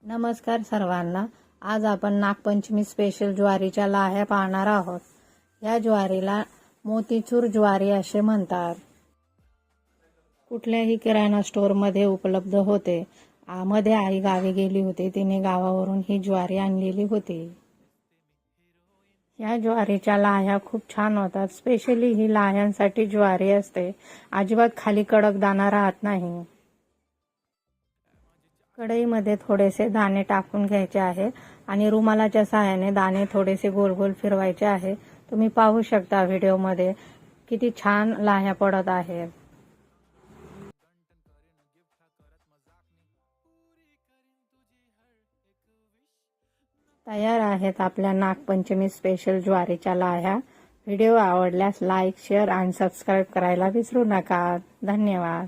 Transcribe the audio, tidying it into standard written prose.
नमस्कार सर्वांना। आज आपण नागपंचमी स्पेशल ज्वारीच्या लाह्या पाहणार आहोत। या ज्वारीला मोतीचूर ज्वारी असे म्हणतात। कुठल्याही किराणा स्टोअरमध्ये उपलब्ध होते। मध्ये आई गावी गेली होती, तिने गावावरून ही ज्वारी आणलेली होती। या ज्वारीच्या लाह्या खूप छान होतात। स्पेशली ही लाह्यांसाठी ज्वारी असते, अजिबात खाली कडक दाणा राहत नाही। कढईमध्ये थोडेसे दाणे टाकून घ्यायचे आहे आणि रुमालाच्या सहाय्याने दाणे थोडेसे गोल गोल फिरवायचे आहे। तुम्ही पाहू शकता व्हिडिओमध्ये किती छान लाह्या पडत आहेत। तयार आहेत आपल्या नागपंचमी स्पेशल ज्वारीच्या लाह्या। व्हिडिओ आवडल्यास लाईक, शेअर आणि सबस्क्राईब करायला विसरू नका। धन्यवाद।